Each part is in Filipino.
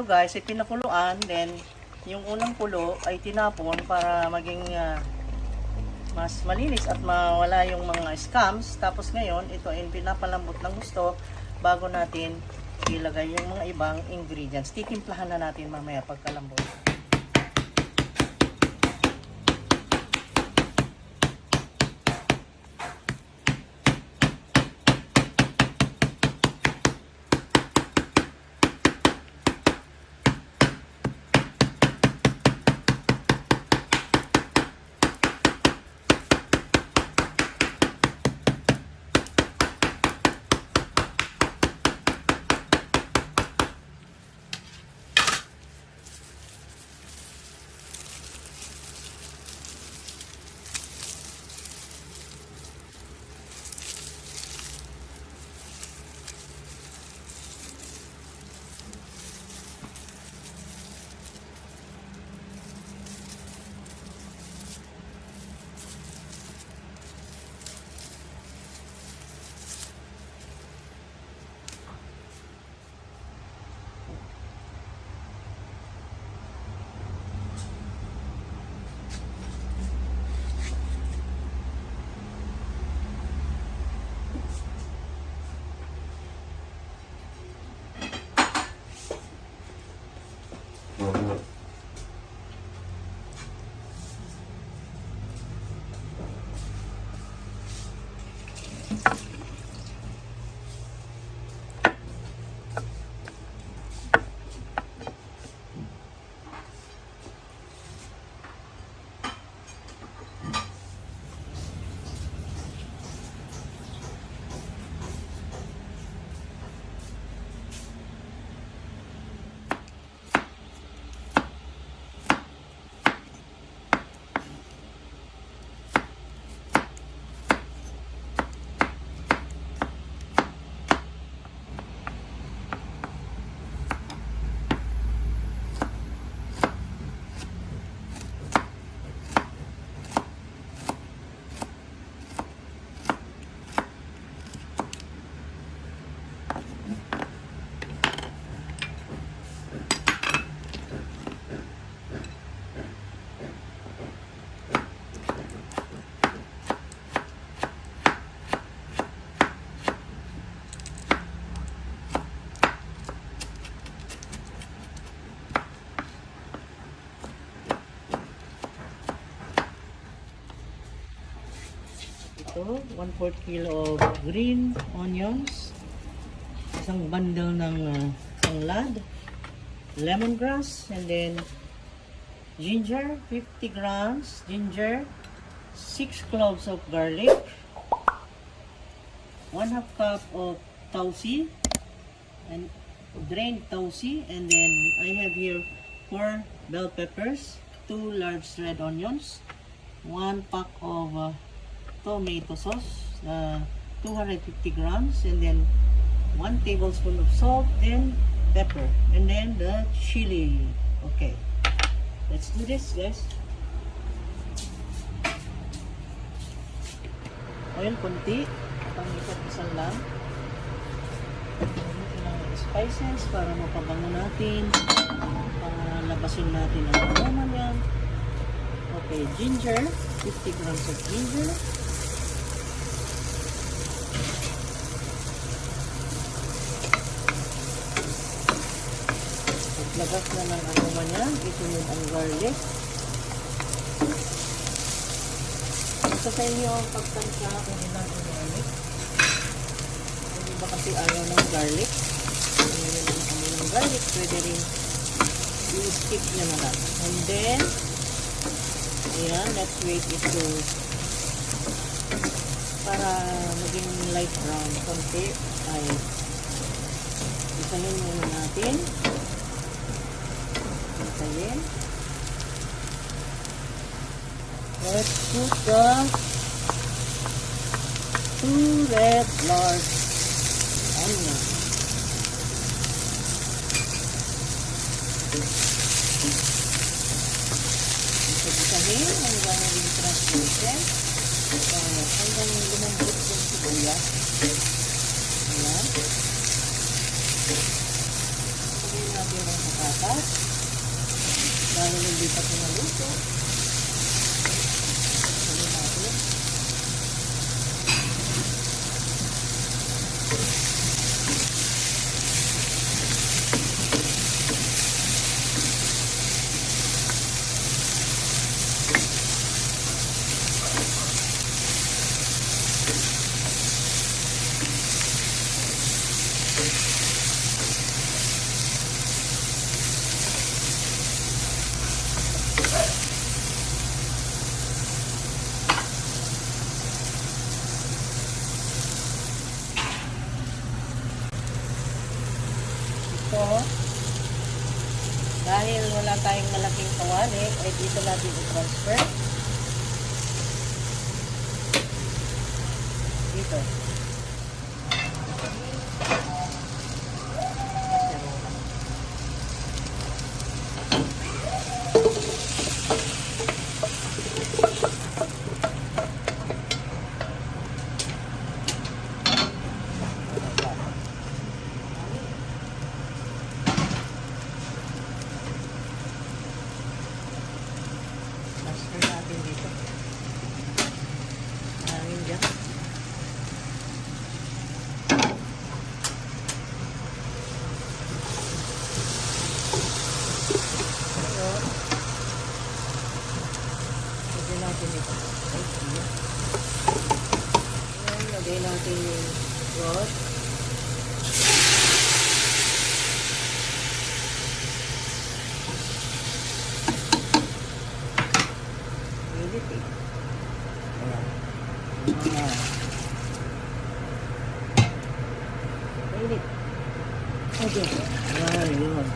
guys ay pinakuluan, then yung unang kulo ay tinapon para maging mas malinis at mawala yung mga scams. Tapos ngayon, ito ay pinapalambot ng gusto bago natin ilagay yung mga ibang ingredients. Titimplahan na natin mamaya pagkalambot. Ito, 1/4 kilo of green onions, isang bundle ng tanglad, lemongrass, and then ginger, 50 grams ginger, 6 cloves of garlic, 1/2 cup of tausi, and drained tausi, and then I have here 4 bell peppers, 2 large red onions, 1 pack of tomato sauce, 250 grams, and then 1 tablespoon of salt, then pepper, and then the chili. Okay, let's do this, guys. Oil konti, pang isa lang. Spices para mapabango natin, para labasin natin ang aroma niyan. Okay, ginger, 50 grams of ginger. Labas na ng aroma niya, isunod ang garlic. Basta sa inyo ang pagtansya kung ilan ang garlic. Hindi ba kasi ayaw ng garlic? Kung yun ang amoy ng garlic, pwede rin i-skip nyo na lang. And then, ayan, let's wait it to para maging light brown konti ay isalin muna natin. Ayan. Let's put the 2 red large onions. Isahin hanggang maging translucent. Hanggang lumambot yung sibuyas. Ayan. Sabihin natin ang patatas. Dahil hindi pa ito naluto. Sabi natin. Ito, dahil wala tayong malaking kawali, ay dito natin i-transfer. Dito. Transfer natin dito. Maraming dyan. Ayun. Lagay natin dito. Ayun, lagay natin yung broth. Mainit. Okay. Ayan, yun.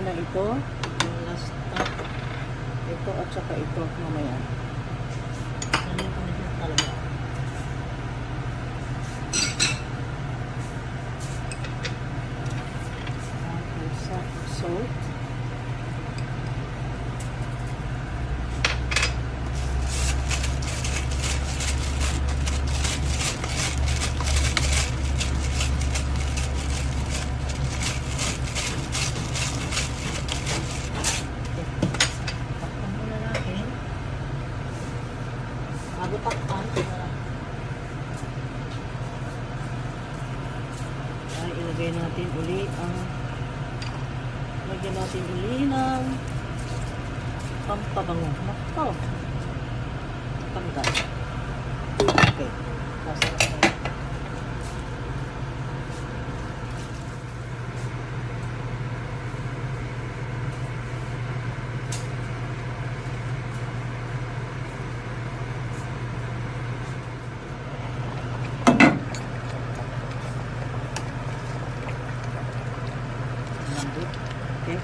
Na ito, yung last stop, ito at saka ito mamaya. Ano yung pangit talaga? Salt. Takpan. Ay, ilagay natin uli ang lagyan natin uli ng pampabango. Nako. Tanggal. Okay. Pasok na. Okay.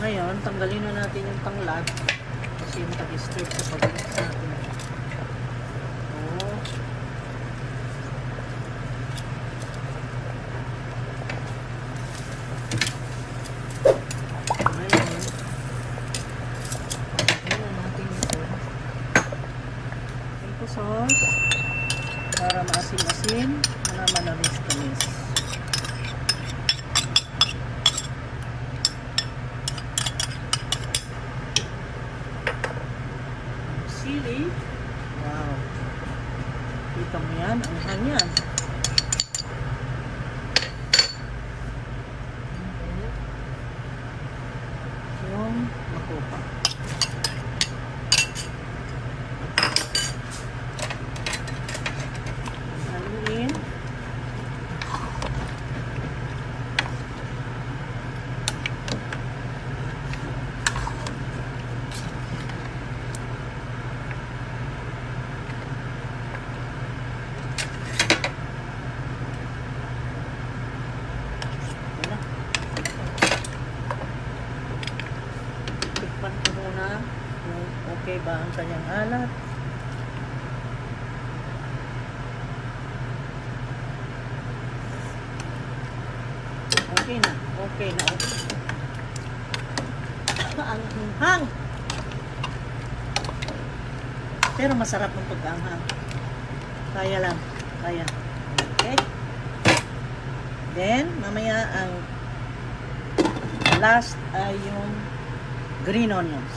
Ngayon, tanggalin na natin yung tanglad kasi yung tag-stir sa pag-inis natin. Oh. Ngayon, na natin ito. Ito sauce para maasim-asim na manamis-tamis. Sili. Wow. Kita mo yan. Ang hanyan. Yung makupa. Haluin. okay ba ang kanyang alat. Okay na, okay na. Ang hang. Pero masarap ng pag-anghang. Kaya lang, kaya. Okay. Then, mamaya ang last ay yung green onions.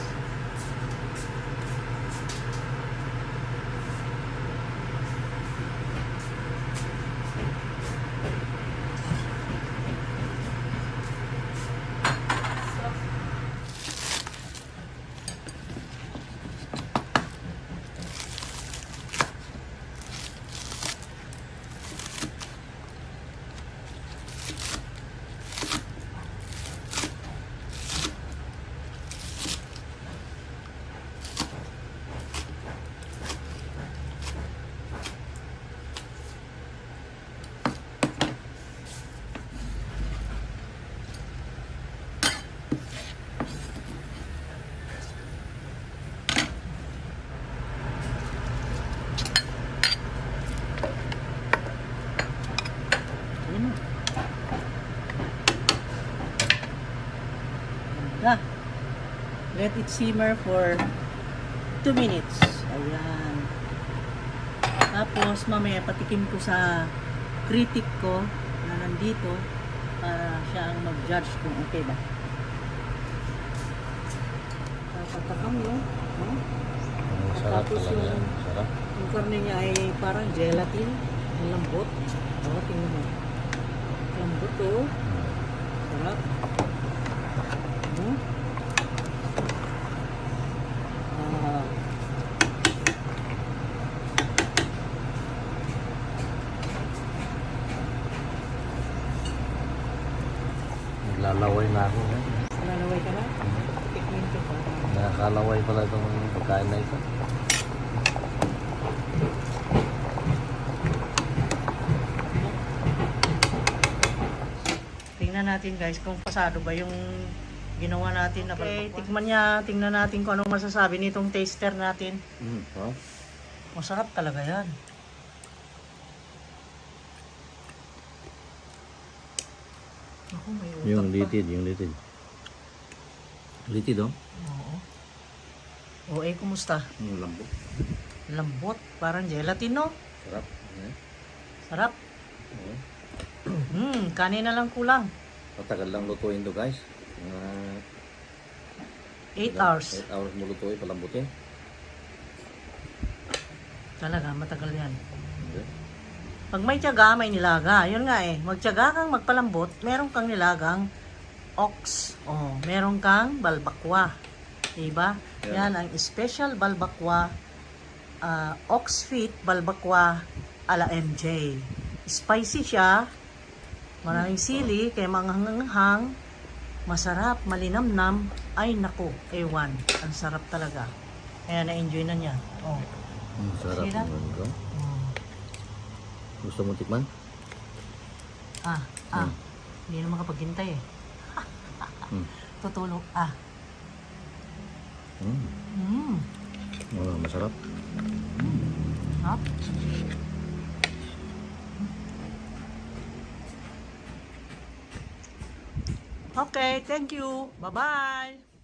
Let it simmer for 2 minutes. Ayan. Tapos mamaya patikim ko sa critic ko na nandito para siya ang mag-judge kung okay ba. Tatakam yun. Sarap Tapos talaga. yung, Sarap. yung karne niya ay parang gelatin. Ang lambot. O, tingnan mo. Lambot o. Sarap. Naglalaway na ako. Lalaway ka na? Tikmin ko pa. Nakakalaway pala itong pagkain na ito. Tingnan natin guys kung pasado ba yung ginawa natin na balbacua. Okay, tikman niya. Tingnan natin kung ano masasabi nitong taster natin. Huh? Masarap talaga yan. Ako, may utak Yung pa. litid, yung litid. Litid, oh? Oo. O, kumusta? Yung lambot. Lambot. Parang gelatin, no? Sarap. Sarap. Oo. Kanin na lang kulang. Matagal lang lutuin to guys. 8 hours. 8 hours mo lutuin, palambutin. Talaga, matagal yan. Okay. Pag may tiyaga, may nilaga. Yun nga eh. Magtiyaga kang magpalambot, meron kang nilagang ox. O, meron kang balbacua. Diba? Yeah. Yan ang special balbacua. Ox feet balbacua ala MJ. Spicy siya. Maraming sili, kaya manghanghang. Masarap, malinamnam. Ay nako, ewan. Ang sarap talaga. Kaya na-enjoy na niya. Oh. Sarap Sila? naman ko. Gusto mo tikman? Hindi na makapaghintay eh. Tutulog. Masarap. Hop. Okay, thank you. Bye-bye.